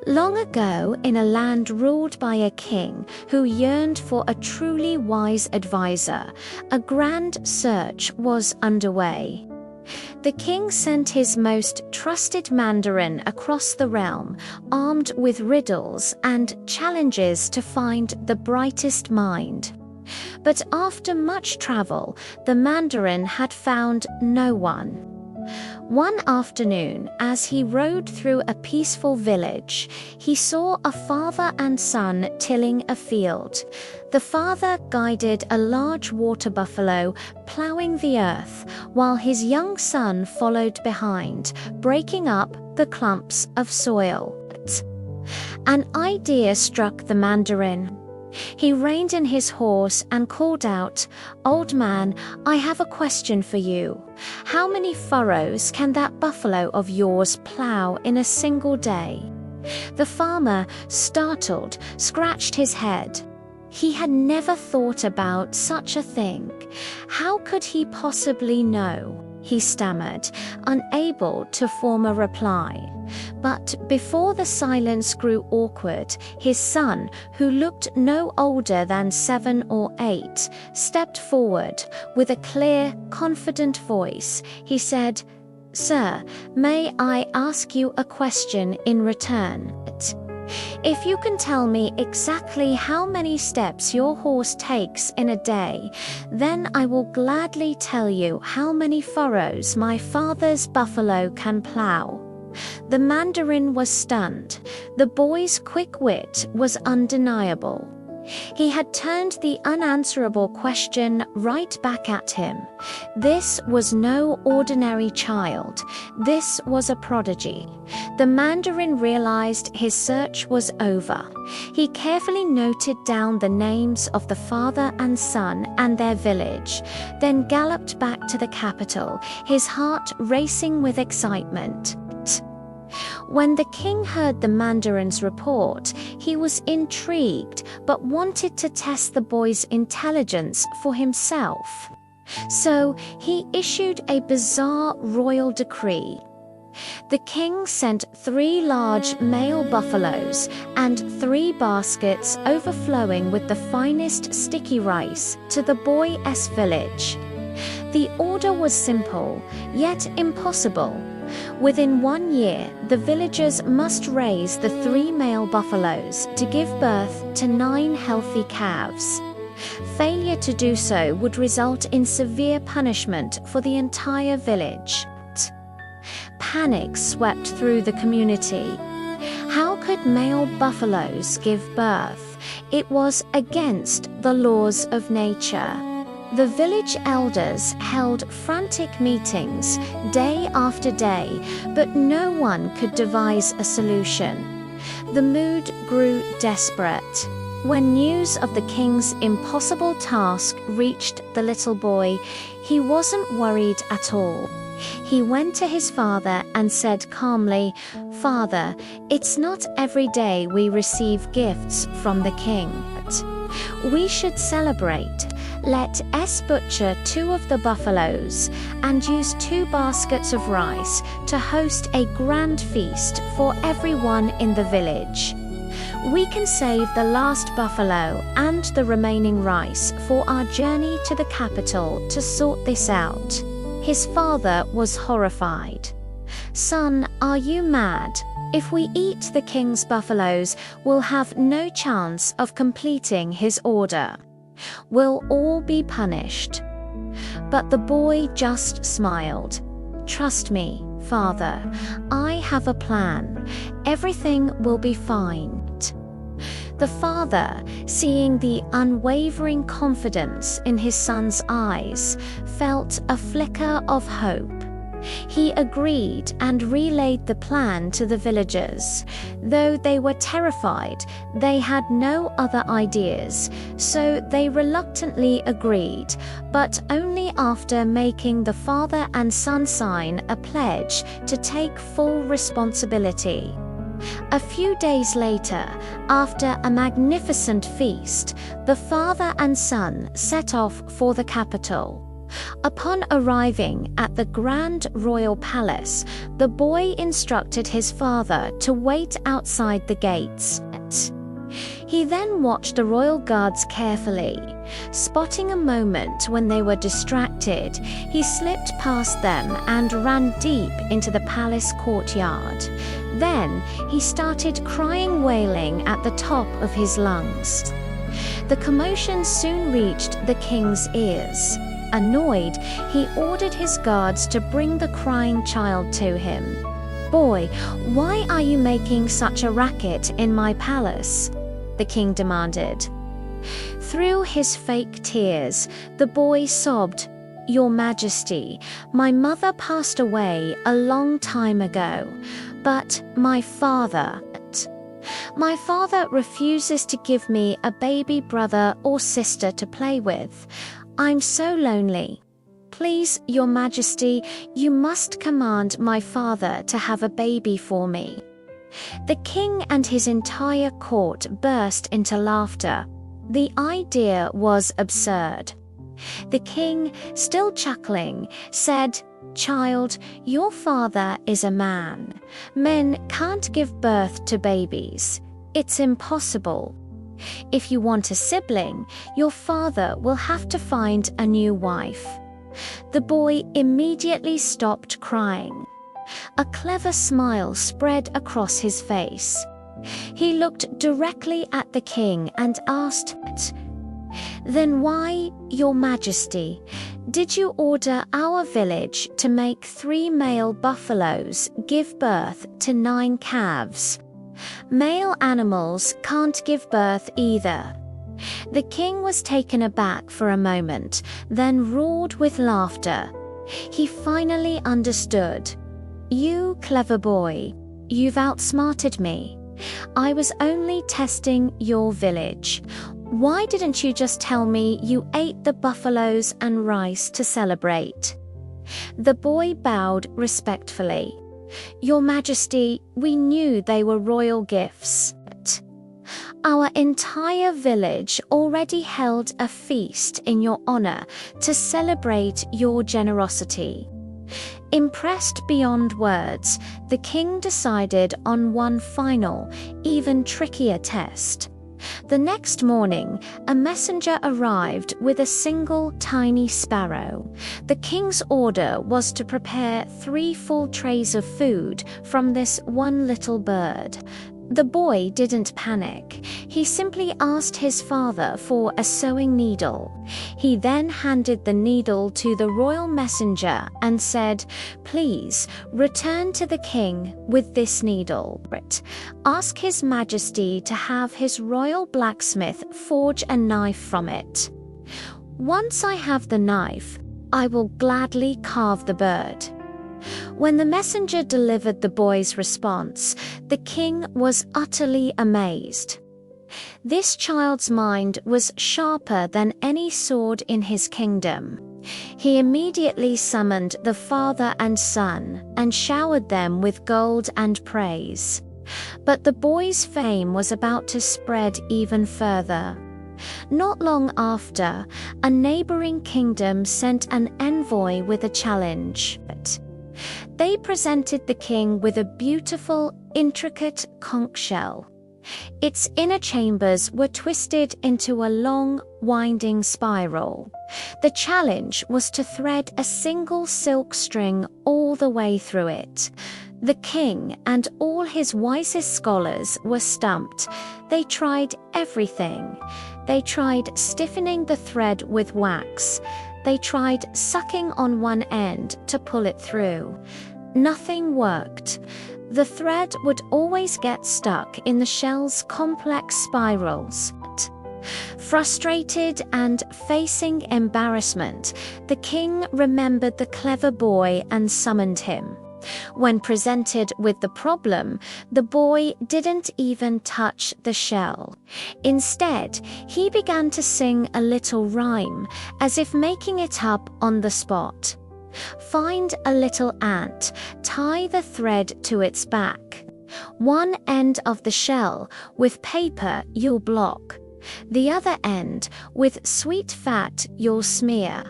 Long ago, in a land ruled by a king who yearned for a truly wise advisor, a grand search was underway. The king sent his most trusted mandarin across the realm, armed with riddles and challenges to find the brightest mind. But after much travel, the mandarin had found no one. One afternoon, as he rode through a peaceful village, he saw a father and son tilling a field. The father guided a large water buffalo, plowing the earth, while his young son followed behind, breaking up the clumps of soil. An idea struck the mandarin. He reined in his horse and called out, "Old man, I have a question for you. How many furrows can that buffalo of yours plow in a single day?" The farmer, startled, scratched his head. He had never thought about such a thing. How could he possibly know? He stammered, unable to form a reply. But before the silence grew awkward, his son, who looked no older than 7 or 8, stepped forward. With a clear, confident voice, he said, "Sir, may I ask you a question in return? If you can tell me exactly how many steps your horse takes in a day, then I will gladly tell you how many furrows my father's buffalo can plow." The mandarin was stunned. The boy's quick wit was undeniable. He had turned the unanswerable question right back at him. This was no ordinary child. This was a prodigy. The mandarin realized his search was over. He carefully noted down the names of the father and son and their village, then galloped back to the capital, his heart racing with excitement. When the king heard the mandarin's report, he was intrigued but wanted to test the boy's intelligence for himself. So he issued a bizarre royal decree. The king sent 3 large male buffaloes and 3 baskets overflowing with the finest sticky rice to the boy's village. The order was simple, yet impossible. Within 1 year, the villagers must raise the 3 male buffaloes to give birth to 9 healthy calves. Failure to do so would result in severe punishment for the entire village. Panic swept through the community. How could male buffaloes give birth? It was against the laws of nature. The village elders held frantic meetings day after day, but no one could devise a solution. The mood grew desperate. When news of the king's impossible task reached the little boy, he wasn't worried at all. He went to his father and said calmly, "Father, it's not every day we receive gifts from the king. We should celebrate. Let us butcher 2 of the buffaloes and use 2 baskets of rice to host a grand feast for everyone in the village. We can save the last buffalo and the remaining rice for our journey to the capital to sort this out." His father was horrified. "Son, are you mad? If we eat the king's buffaloes, we'll have no chance of completing his order. We'll all be punished." But the boy just smiled. "Trust me, father, I have a plan. Everything will be fine." The father, seeing the unwavering confidence in his son's eyes, felt a flicker of hope. He agreed and relayed the plan to the villagers. Though they were terrified, they had no other ideas, so they reluctantly agreed, but only after making the father and son sign a pledge to take full responsibility. A few days later, after a magnificent feast, the father and son set off for the capital. Upon arriving at the grand royal palace, the boy instructed his father to wait outside the gates. He then watched the royal guards carefully. Spotting a moment when they were distracted, he slipped past them and ran deep into the palace courtyard. Then he started crying, wailing at the top of his lungs. The commotion soon reached the king's ears. Annoyed, he ordered his guards to bring the crying child to him. "Boy, why are you making such a racket in my palace?" the king demanded. Through his fake tears, the boy sobbed, "Your Majesty, my mother passed away a long time ago, but my father refuses to give me a baby brother or sister to play with. I'm so lonely. Please, Your Majesty, you must command my father to have a baby for me." The king and his entire court burst into laughter. The idea was absurd. The king, still chuckling, said, "Child, your father is a man. Men can't give birth to babies. It's impossible. If you want a sibling, your father will have to find a new wife." The boy immediately stopped crying. A clever smile spread across his face. He looked directly at the king and asked, "Then why, Your Majesty, did you order our village to make 3 male buffaloes give birth to 9 calves? Male animals can't give birth either." The king was taken aback for a moment, then roared with laughter. He finally understood. "You clever boy, you've outsmarted me. I was only testing your village. Why didn't you just tell me you ate the buffaloes and rice to celebrate?" The boy bowed respectfully. "Your Majesty, we knew they were royal gifts. Our entire village already held a feast in your honor to celebrate your generosity." Impressed beyond words, the king decided on one final, even trickier test. The next morning, a messenger arrived with a single tiny sparrow. The king's order was to prepare 3 full trays of food from this one little bird. The boy didn't panic. He simply asked his father for a sewing needle. He then handed the needle to the royal messenger and said, "Please return to the king with this needle. Ask His Majesty to have his royal blacksmith forge a knife from it. Once I have the knife, I will gladly carve the bird." When the messenger delivered the boy's response, the king was utterly amazed. This child's mind was sharper than any sword in his kingdom. He immediately summoned the father and son and showered them with gold and praise. But the boy's fame was about to spread even further. Not long after, a neighboring kingdom sent an envoy with a challenge. They presented the king with a beautiful, intricate conch shell. Its inner chambers were twisted into a long, winding spiral. The challenge was to thread a single silk string all the way through it. The king and all his wisest scholars were stumped. They tried everything. They tried stiffening the thread with wax. They tried sucking on one end to pull it through. Nothing worked. The thread would always get stuck in the shell's complex spirals. Frustrated and facing embarrassment, the king remembered the clever boy and summoned him. When presented with the problem, the boy didn't even touch the shell. Instead, he began to sing a little rhyme, as if making it up on the spot. Find a little ant, tie the thread to its back. One end of the shell with paper you'll block. The other end with sweet fat you'll smear.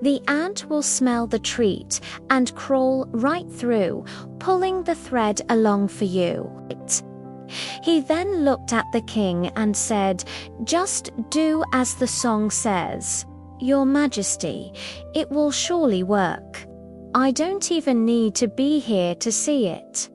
The ant will smell the treat and crawl right through, pulling the thread along for you. He then looked at the king and said, "Just do as the song says. Your Majesty, it will surely work. I don't even need to be here to see it."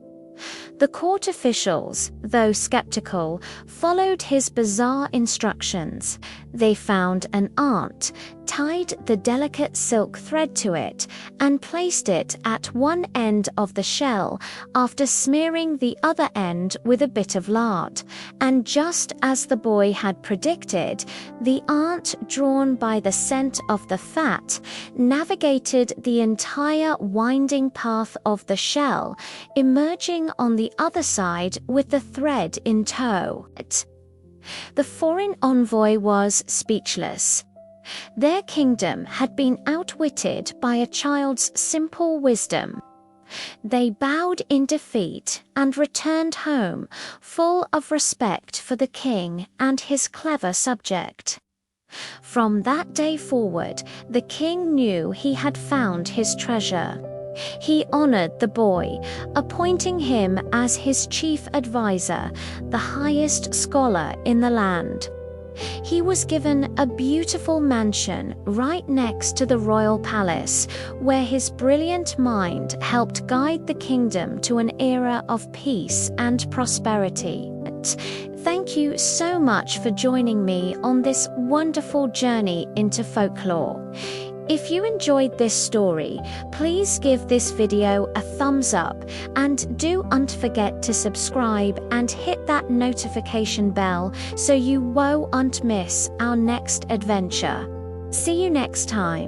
The court officials, though skeptical, followed his bizarre instructions. They found an ant, tied the delicate silk thread to it, and placed it at one end of the shell after smearing the other end with a bit of lard. And just as the boy had predicted, the ant, drawn by the scent of the fat, navigated the entire winding path of the shell, emerging on the other side with the thread in tow. The foreign envoy was speechless. Their kingdom had been outwitted by a child's simple wisdom. They bowed in defeat and returned home, full of respect for the king and his clever subject. From that day forward, the king knew he had found his treasure. He honored the boy, appointing him as his chief advisor, the highest scholar in the land. He was given a beautiful mansion right next to the royal palace, where his brilliant mind helped guide the kingdom to an era of peace and prosperity. Thank you so much for joining me on this wonderful journey into folklore. If you enjoyed this story, please give this video a thumbs up and don't forget to subscribe and hit that notification bell so you won't miss our next adventure. See you next time.